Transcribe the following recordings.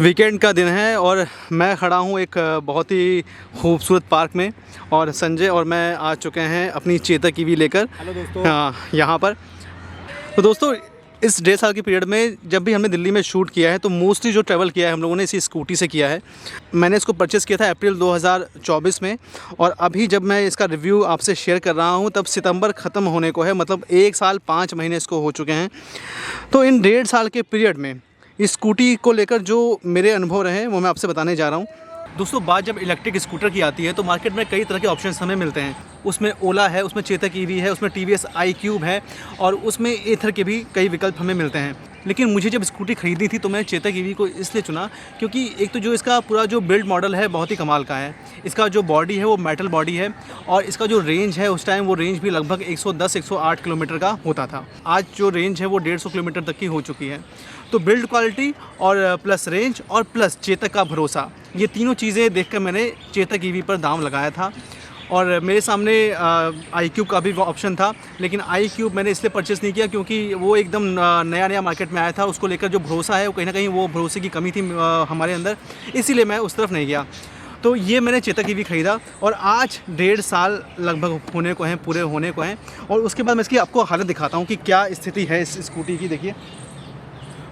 Weekend का दिन है और मैं खड़ा हूँ एक बहुत ही खूबसूरत पार्क में और संजय और मैं आ चुके हैं अपनी चेतक ईवी लेकर। हेलो दोस्तों। यहाँ पर तो दोस्तों इस 1.5 साल के पीरियड में जब भी हमने दिल्ली में शूट किया है तो मोस्टली जो ट्रैवल किया है हम लोगों ने इसी स्कूटी से किया है। मैंने इसको परचेज़ किया था अप्रैल 2024 में और अभी जब मैं इसका रिव्यू आपसे शेयर कर रहा हूँ तब सितंबर ख़त्म होने को है, मतलब 1 साल 5 महीने इसको हो चुके हैं। तो इन 1.5 साल के पीरियड में इस स्कूटी को लेकर जो मेरे अनुभव रहे वो मैं आपसे बताने जा रहा हूँ। दोस्तों बात जब इलेक्ट्रिक स्कूटर की आती है तो मार्केट में कई तरह के ऑप्शंस हमें मिलते हैं। उसमें ओला है, उसमें चेतक ईवी है, उसमें TVS iQube है और उसमें एथर के भी कई विकल्प हमें मिलते हैं। लेकिन मुझे जब स्कूटी ख़रीदनी थी तो मैंने चेतक ईवी को इसलिए चुना क्योंकि एक तो जो इसका पूरा जो बिल्ड मॉडल है बहुत ही कमाल का है। इसका जो बॉडी है वो मेटल बॉडी है और इसका जो रेंज है उस टाइम वो रेंज भी लगभग 110-108 किलोमीटर का होता था। आज जो रेंज है वो 150 किलोमीटर तक की हो चुकी है। तो बिल्ड क्वालिटी और प्लस रेंज और प्लस चेतक का भरोसा, ये तीनों चीज़ें देखकर मैंने चेतक ईवी पर दाम लगाया था। और मेरे सामने iQube का भी ऑप्शन था, लेकिन iQube मैंने इसलिए परचेज़ नहीं किया क्योंकि वो एकदम नया मार्केट में आया था। उसको लेकर जो भरोसा है वो कहीं ना कहीं वो भरोसे की कमी थी हमारे अंदर, इसीलिए मैं उस तरफ नहीं गया। तो ये मैंने चेतक ईवी ख़रीदा और आज 1.5 साल लगभग होने को हैं, पूरे होने को हैं। और उसके बाद मैं इसकी आपको हालत दिखाता हूँ कि क्या स्थिति है इस स्कूटी की। देखिए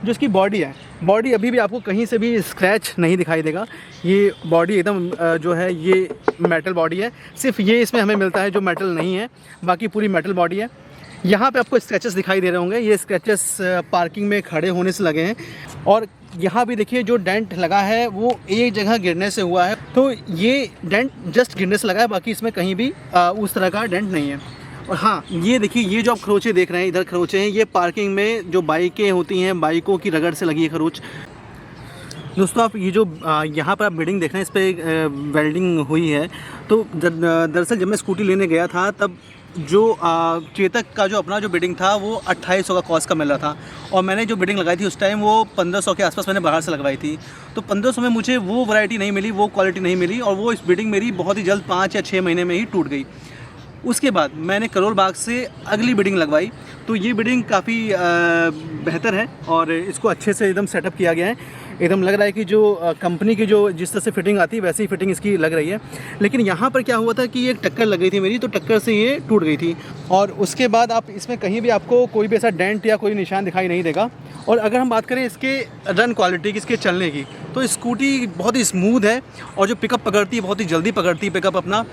जो इसकी बॉडी है, बॉडी अभी भी आपको कहीं से भी स्क्रैच नहीं दिखाई देगा। ये बॉडी एकदम जो है ये मेटल बॉडी है, सिर्फ ये इसमें हमें मिलता है जो मेटल नहीं है, बाकी पूरी मेटल बॉडी है। यहाँ पे आपको स्क्रैचेस दिखाई दे रहे होंगे, ये स्क्रैचेस पार्किंग में खड़े होने से लगे हैं। और यहाँ भी देखिए जो डेंट लगा है वो एक जगह गिरने से हुआ है, तो ये डेंट जस्ट गिरने से लगा है, बाकी इसमें कहीं भी उस तरह का डेंट नहीं है। और हाँ ये देखिए, ये जो आप खरोचे देख रहे हैं, इधर खरोचे हैं, ये पार्किंग में जो बाइकें होती हैं बाइकों की रगड़ से लगी है खरोच। दोस्तों आप ये जो यहाँ पर आप बिल्डिंग देख रहे हैं, इस पर वेल्डिंग हुई है। तो दरअसल जब मैं स्कूटी लेने गया था तब जो चेतक का जो अपना जो बिडिंग था वो 2800 का कॉस्ट का मिल रहा था और मैंने जो बिडिंग लगाई थी उस टाइम वो 1500 के आसपास मैंने बाहर से लगवाई थी। तो 1500 में मुझे वो वैरायटी नहीं मिली, वो क्वालिटी नहीं मिली और वो इस बिडिंग मेरी बहुत ही जल्द 5 या 6 महीने में ही टूट गई। उसके बाद मैंने करोल बाग से अगली बिडिंग लगवाई, तो ये बिडिंग काफ़ी बेहतर है और इसको अच्छे से एकदम सेटअप किया गया है। एकदम लग रहा है कि जो कंपनी की जो जिस तरह से फिटिंग आती है वैसी ही फिटिंग इसकी लग रही है। लेकिन यहाँ पर क्या हुआ था कि एक टक्कर लग गई थी मेरी, तो टक्कर से ये टूट गई थी और उसके बाद आप इसमें कहीं भी आपको कोई भी ऐसा डेंट या कोई निशान दिखाई नहीं देगा। और अगर हम बात करें इसके रन क्वालिटी की, इसके चलने की, तो स्कूटी बहुत ही स्मूथ है और जो पिकअप पकड़ती है बहुत ही जल्दी पकड़ती है पिकअप अपना।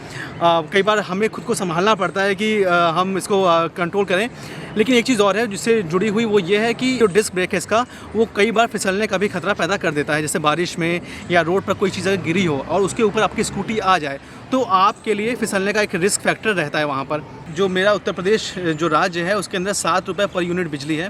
कई बार हमें खुद को संभालना पड़ता है कि हम इसको कंट्रोल करें। लेकिन एक चीज़ और है जिससे जुड़ी हुई, वो ये है कि जो डिस्क ब्रेक है इसका वो कई बार फिसलने का भी खतरा पैदा कर देता है। जैसे बारिश में या रोड पर कोई चीज़ अगर गिरी हो और उसके ऊपर आपकी स्कूटी आ जाए तो आपके लिए फिसलने का एक रिस्क फैक्टर रहता है वहाँ पर। जो मेरा उत्तर प्रदेश जो राज्य है उसके अंदर 7 रुपये पर यूनिट बिजली है,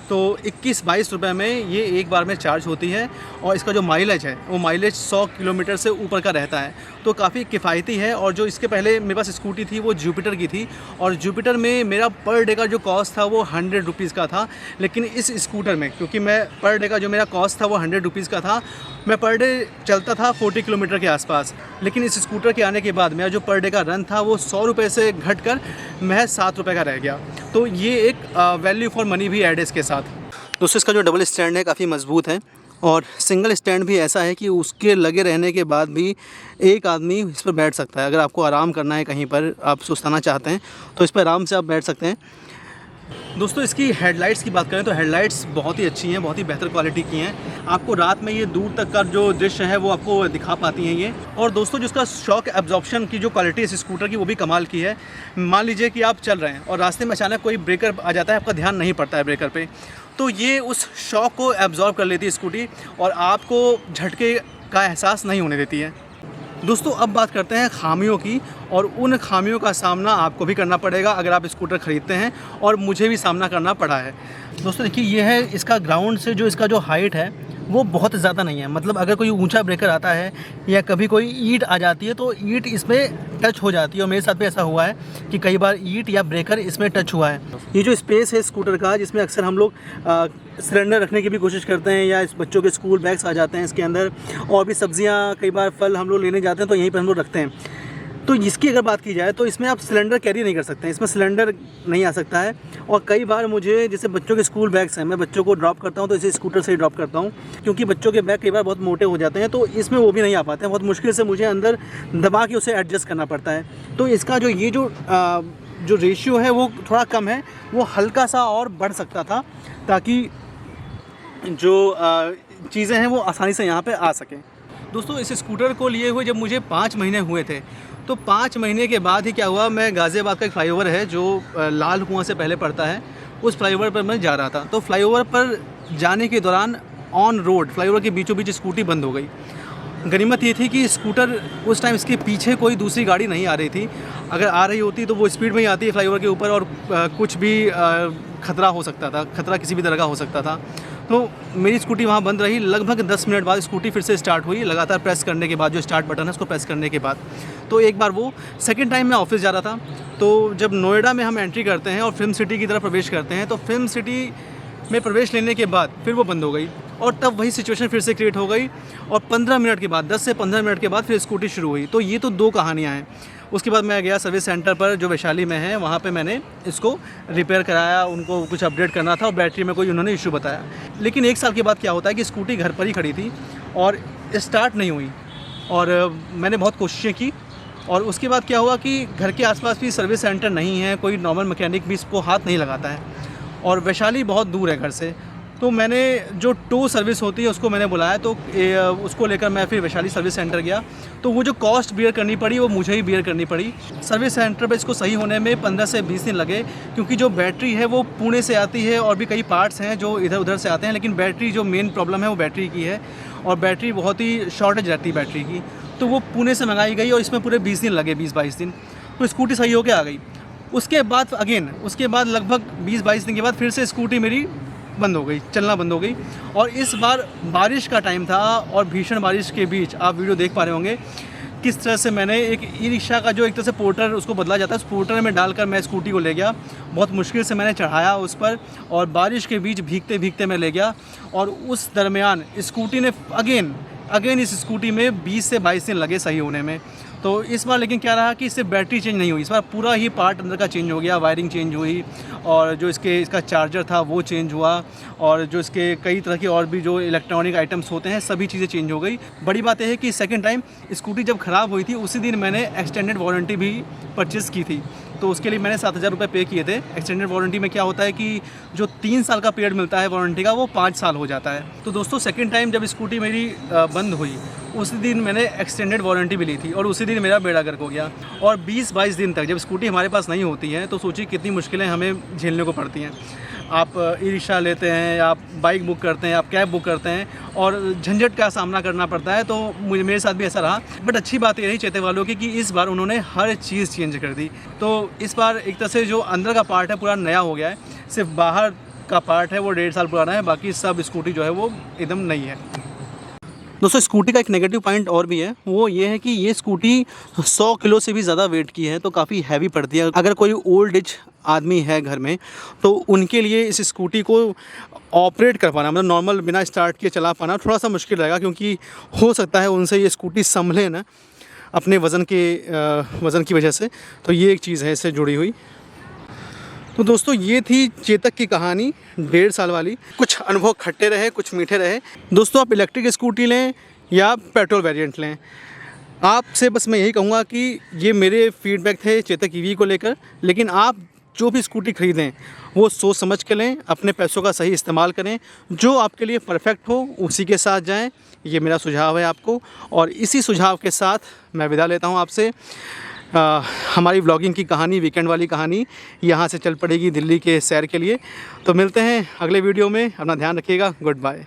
तो 21-22 रुपये में ये एक बार में चार्ज होती है और इसका जो माइलेज है वो माइलेज 100 किलोमीटर से ऊपर का रहता है, तो काफ़ी किफ़ायती है। और जो इसके पहले मेरे पास स्कूटी थी वो जुपिटर की थी और जुपिटर में मेरा पर डे का जो कॉस्ट था वो 100 रुपीज़ का था। लेकिन इस स्कूटर में क्योंकि मैं पर डे का जो मेरा कॉस्ट था वो 100 रुपीज़ का था, मैं पर डे चलता था 40 किलोमीटर के आसपास। लेकिन इस स्कूटर के आने के बाद मेरा जो पर डे का रन था वो 100 रुपये से घट कर महज 7 रुपये का रह गया। तो ये एक वैल्यू फॉर मनी भी ऐड है इसके साथ। दोस्तों इसका जो डबल स्टैंड है काफ़ी मज़बूत है और सिंगल स्टैंड भी ऐसा है कि उसके लगे रहने के बाद भी एक आदमी इस पर बैठ सकता है। अगर आपको आराम करना है, कहीं पर आप सुस्ताना चाहते हैं तो इस पर आराम से आप बैठ सकते हैं। दोस्तों इसकी हेडलाइट्स की बात करें तो हेडलाइट्स बहुत ही अच्छी हैं, बहुत ही बेहतर क्वालिटी की हैं। आपको रात में ये दूर तक का जो दृश्य है वो आपको दिखा पाती हैं ये। और दोस्तों जिसका शॉक एब्जॉर्प्शन की जो क्वालिटी है इस स्कूटर की वो भी कमाल की है। मान लीजिए कि आप चल रहे हैं और रास्ते में अचानक कोई ब्रेकर आ जाता है, आपका ध्यान नहीं पड़ता है ब्रेकर पे, तो ये उस शॉक को एब्जॉर्ब कर लेती है स्कूटी और आपको झटके का एहसास नहीं होने देती है। दोस्तों अब बात करते हैं खामियों की, और उन खामियों का सामना आपको भी करना पड़ेगा अगर आप स्कूटर ख़रीदते हैं, और मुझे भी सामना करना पड़ा है। दोस्तों देखिए ये है इसका ग्राउंड से जो इसका जो हाइट है वो बहुत ज़्यादा नहीं है। मतलब अगर कोई ऊंचा ब्रेकर आता है या कभी कोई ईंट आ जाती है तो ईंट इसमें टच हो जाती है और मेरे साथ भी ऐसा हुआ है कि कई बार ईंट या ब्रेकर इसमें टच हुआ है। ये जो स्पेस है स्कूटर का, जिसमें अक्सर हम लोग सिलेंडर रखने की भी कोशिश करते हैं या इस बच्चों के स्कूल बैग्स आ जाते हैं इसके अंदर, और भी सब्जियां, कई बार फल हम लोग लेने जाते हैं तो यहीं पर हम लोग रखते हैं। तो इसकी अगर बात की जाए तो इसमें आप सिलेंडर कैरी नहीं कर सकते हैं, इसमें सिलेंडर नहीं आ सकता है। और कई बार मुझे, जैसे बच्चों के स्कूल बैग्स हैं, मैं बच्चों को ड्रॉप करता हूँ तो इसे स्कूटर से ही ड्रॉप करता हूँ, क्योंकि बच्चों के बैग कई बार बहुत मोटे हो जाते हैं, तो इसमें वो भी नहीं आ पाते हैं। बहुत मुश्किल से मुझे अंदर दबा के उसे एडजस्ट करना पड़ता है। तो इसका जो ये जो रेशियो है वो थोड़ा कम है, वो हल्का सा और बढ़ सकता था, ताकि जो चीज़ें हैं वो आसानी से यहाँ पे आ सकें। दोस्तों, इस स्कूटर को लिए हुए जब मुझे 5 महीने हुए थे, तो 5 महीने के बाद ही क्या हुआ, मैं गाज़ियाबाद का एक फ्लाईओवर है जो लाल कुआं से पहले पड़ता है, उस फ्लाईओवर पर मैं जा रहा था। तो फ्लाईओवर पर जाने के दौरान ऑन रोड फ्लाईओवर के बीचों बीच स्कूटी बंद हो गई। गनीमत ये थी कि स्कूटर उस टाइम इसके पीछे कोई दूसरी गाड़ी नहीं आ रही थी। अगर आ रही होती तो वो स्पीड में ही आती है फ्लाईओवर के ऊपर, और कुछ भी खतरा हो सकता था, खतरा किसी भी तरह का हो सकता था। तो मेरी स्कूटी वहाँ बंद रही। लगभग 10 मिनट बाद स्कूटी फिर से स्टार्ट हुई, लगातार प्रेस करने के बाद, जो स्टार्ट बटन है उसको प्रेस करने के बाद। तो एक बार वो, सेकंड टाइम मैं ऑफिस जा रहा था, तो जब नोएडा में हम एंट्री करते हैं और फिल्म सिटी की तरफ प्रवेश करते हैं, तो फिल्म सिटी में प्रवेश लेने के बाद फिर वो बंद हो गई, और तब वही सिचुएशन फिर से क्रिएट हो गई। और 15 मिनट के बाद, 10 से 15 मिनट के बाद फिर स्कूटी शुरू हुई। तो ये तो 2 कहानियाँ हैं। उसके बाद मैं गया सर्विस सेंटर पर जो वैशाली में है, वहाँ पे मैंने इसको रिपेयर कराया, उनको कुछ अपडेट करना था और बैटरी में कोई उन्होंने इशू बताया। लेकिन 1 साल के बाद क्या होता है कि स्कूटी घर पर ही खड़ी थी और स्टार्ट नहीं हुई, और मैंने बहुत कोशिशें की। और उसके बाद क्या हुआ कि घर के आसपास भी सर्विस सेंटर नहीं है, कोई नॉर्मल मैकेनिक भी इसको हाथ नहीं लगाता है, और वैशाली बहुत दूर है घर से। तो मैंने जो टो सर्विस होती है उसको मैंने बुलाया, तो उसको लेकर मैं फिर वैशाली सर्विस सेंटर गया। तो वो जो कॉस्ट बियर करनी पड़ी वो मुझे ही बियर करनी पड़ी। सर्विस सेंटर पे इसको सही होने में 15 से 20 दिन लगे, क्योंकि जो बैटरी है वो पुणे से आती है और भी कई पार्ट्स हैं जो इधर उधर से आते हैं, लेकिन बैटरी जो मेन प्रॉब्लम है वो बैटरी की है, और बैटरी बहुत ही शॉर्टेज रहती है बैटरी की। तो वो पुणे से मंगाई गई और इसमें पूरे 20 दिन लगे, 20-22 दिन। तो स्कूटी सही होकर आ गई। उसके बाद लगभग 20-22 दिन के बाद फिर से स्कूटी मेरी बंद हो गई, चलना बंद हो गई। और इस बार बारिश का टाइम था, और भीषण बारिश के बीच आप वीडियो देख पा रहे होंगे किस तरह से मैंने एक ई रिक्शा का जो एक तरह से पोर्टर उसको बदला जाता है, उस पोर्टर में डालकर मैं स्कूटी को ले गया। बहुत मुश्किल से मैंने चढ़ाया उस पर, और बारिश के बीच भीगते भीगते मैं ले गया। और उस दरमियान स्कूटी ने अगेन इस स्कूटी में 20 से 22 दिन लगे सही होने में। तो इस बार लेकिन क्या रहा कि सिर्फ बैटरी चेंज नहीं हुई, इस बार पूरा ही पार्ट अंदर का चेंज हो गया, वायरिंग चेंज हुई, और जो इसका चार्जर था वो चेंज हुआ, और जो इसके कई तरह के और भी जो इलेक्ट्रॉनिक आइटम्स होते हैं सभी चीज़ें चेंज हो गई। बड़ी बात यह है कि सेकंड टाइम स्कूटी जब ख़राब हुई थी उसी दिन मैंने एक्सटेंडेड वारंटी भी परचेज़ की थी। तो उसके लिए मैंने 7,000 रुपये पे किए थे। एक्सटेंडेड वारंटी में क्या होता है कि जो 3 साल का पीरियड मिलता है वारंटी का, वो 5 साल हो जाता है। तो दोस्तों, सेकंड टाइम जब स्कूटी मेरी बंद हुई उसी दिन मैंने एक्सटेंडेड वारंटी भी ली थी, और उसी दिन मेरा बेड़ा गर्क हो गया। और 20-22 दिन तक जब स्कूटी हमारे पास नहीं होती है तो सोचिए कितनी मुश्किलें हमें झेलने को पड़ती हैं। आप ई रिक्शा लेते हैं, आप बाइक बुक करते हैं, आप कैब बुक करते हैं, और झंझट का सामना करना पड़ता है। तो मेरे साथ भी ऐसा रहा। बट अच्छी बात ये रही चेते वालों की कि इस बार उन्होंने हर चीज़ चेंज कर दी। तो इस बार एक तरह से जो अंदर का पार्ट है पूरा नया हो गया है, सिर्फ बाहर का पार्ट है वो 1.5 साल पुराना है, बाकी सब स्कूटी जो है वो एकदम नई है। दोस्तों, स्कूटी का एक नेगेटिव पॉइंट और भी है, वो ये है कि ये स्कूटी 100 किलो से भी ज़्यादा वेट की है, तो काफ़ी हैवी पड़ती है। अगर कोई ओल्ड एज आदमी है घर में तो उनके लिए इस स्कूटी को ऑपरेट कर पाना, मतलब नॉर्मल बिना स्टार्ट किए चला पाना थोड़ा सा मुश्किल रहेगा, क्योंकि हो सकता है उनसे ये स्कूटी संभले ना अपने वज़न की वजह से। तो ये एक चीज़ है इससे जुड़ी हुई। तो दोस्तों, ये थी चेतक की कहानी 1.5 साल वाली। कुछ अनुभव खट्टे रहे, कुछ मीठे रहे। दोस्तों, आप इलेक्ट्रिक स्कूटी लें या पेट्रोल वेरिएंट लें, आपसे बस मैं यही कहूँगा कि ये मेरे फीडबैक थे चेतक ईवी को लेकर। लेकिन आप जो भी स्कूटी ख़रीदें वो सोच समझ के लें, अपने पैसों का सही इस्तेमाल करें, जो आपके लिए परफेक्ट हो उसी के साथ जाएं। ये मेरा सुझाव है आपको, और इसी सुझाव के साथ मैं विदा लेता हूँ आपसे। हमारी व्लॉगिंग की कहानी, वीकेंड वाली कहानी, यहाँ से चल पड़ेगी दिल्ली के सैर के लिए। तो मिलते हैं अगले वीडियो में, अपना ध्यान रखिएगा। Good bye.